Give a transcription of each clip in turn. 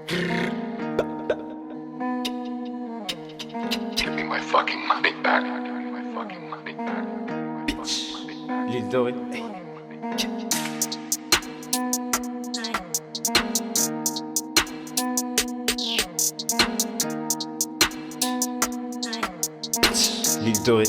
Give me my fucking money back. Give me my fucking money back. L'île dorée. L'île dorée.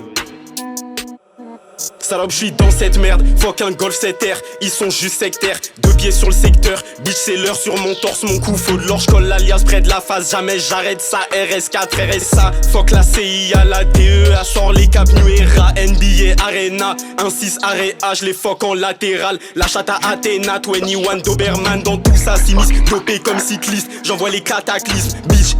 Salope, je suis dans cette merde, fuck un golf 7R, ils sont juste sectaires, 2 pieds sur le secteur, bitch c'est l'heure sur mon torse, mon cou, faut de l'or, j'colle l'alias près de la face, jamais j'arrête ça, RS4, RSA, fuck la CIA, la DEA, sort les cap Nuera, NBA, Arena, 1-6, Area, je les fuck en latéral, la chatte à Athéna, 21 Doberman, dans tout ça s'immisce, dopé comme cycliste, j'envoie les cataclysmes, bitch,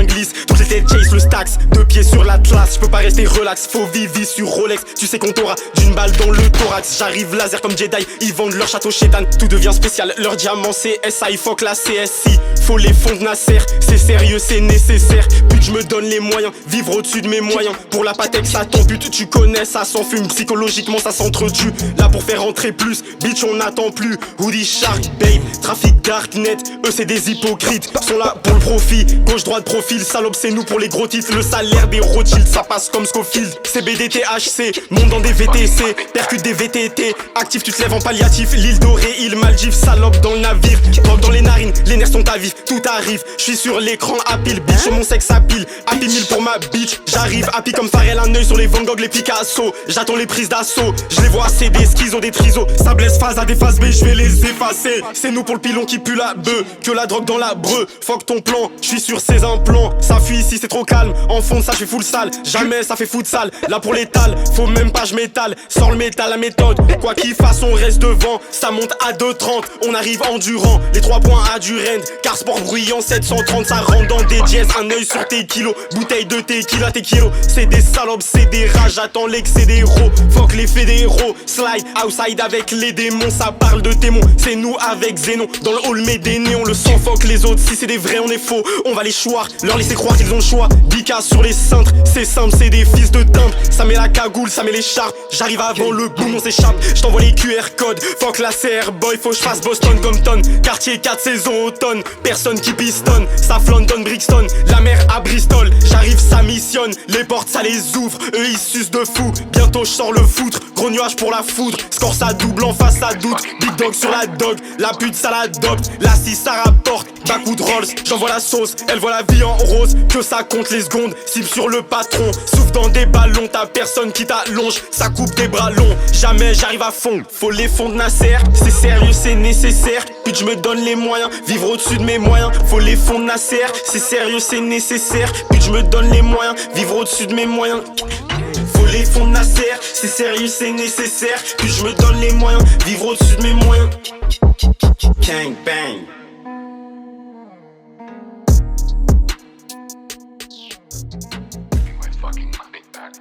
glisse, toutes les têtes chase le Stax, 2 pieds sur l'Atlas, j'peux pas rester relax, faut vivre sur Rolex, tu sais qu'on t'aura d'une balle dans le thorax, j'arrive laser comme Jedi, ils vendent leur château chétan, tout devient spécial, leur diamant c'est SI, fuck la CSI, faut les fonds de Nasser, c'est sérieux, c'est nécessaire, but je me donne les moyens, vivre au-dessus de mes moyens, pour la patek ça ton but, tu connais, ça s'enfume, psychologiquement ça s'entretue, là pour faire rentrer plus, bitch on n'attend plus, Hoodie Shark, babe, trafic darknet, eux c'est des hypocrites, sont là pour le profit, gauche droite profil, salope c'est nous pour les gros titres, le salaire des Rothschild, ça passe comme Scofield, CBD THC, monte dans des VTC, percute des VTT, actif tu te lèves en palliatif, l'île dorée, île Maldives, salope dans le navire, pop dans les narines, les nerfs sont à vif, tout arrive, je suis sur l'écran à pile, bitch mon sexe à pile, happy 1000 pour ma bitch, j'arrive happy comme Pharrell, un œil sur les Van Gogh, les Picasso, j'attends les prises d'assaut, je les vois c'est des schizos, des trisos, ça blesse phase à des phases B, je vais les effacer, c'est nous pour le pilon qui pue la bœuf, que la drogue dans la breu, fuck ton plan, je suis sur ces implants, ça fuit ici c'est trop calme, en fond ça je fais full sale, jamais ça fait futsal, là pour l'étal, faut même pas je m'étale, sors le métal la méthode, quoi qu'il fasse on reste devant, ça monte à 2,30, on arrive endurant, les 3 points à Durand, car sport bruyant 730, ça rentre dans des dièses, un œil sur tes kilos, bouteille de tequila tes kilos, c'est des salopes, c'est des rats, j'attends l'excès des héros, fuck les fédéraux, slide, outside avec les démons, ça parle de témons, c'est nous avec Zénon, dans le hall met des néons, le sang fuck les autres, si c'est des vrais on est faux, on va les choir, leur laisser croire qu'ils ont le choix, 10K sur les cintres, c'est simple, c'est des fils de timbre, ça met la cagoule, ça met les charpes, j'arrive avant le boom, on s'échappe, j't'envoie les QR codes, fuck la CR boy, faut j'fasse Boston Compton, quartier 4 saisons automne, personne qui pistonne, Saf London Brixton, la mer à Bristol, j'arrive ça missionne, les portes ça les ouvre, eux ils sucent de fou, bientôt j'sors le foutre, gros nuage pour la foudre, score ça double en face ça doute, big dog sur la dog, la pute ça l'adopte, la 6 ça rapporte, bas coup de Rolls, j'envoie la sauce, elle voit la vie en rose, que ça compte les secondes, cible sur le patron, souffle dans des ballons, t'as personne qui t'allonge, ça coupe des bras longs, jamais j'arrive à fond, faut les fonds de Nasser, c'est sérieux c'est nécessaire, puis je me donne les moyens, vivre au-dessus de mes moyens, faut les fonds de Nasser, c'est sérieux c'est nécessaire, puis je me donne les moyens, vivre au-dessus de mes moyens. Faut les fonds de Nasser, c'est sérieux c'est nécessaire, puis je me donne les moyens, vivre au-dessus de mes moyens. Gang bang. Give me my fucking money back.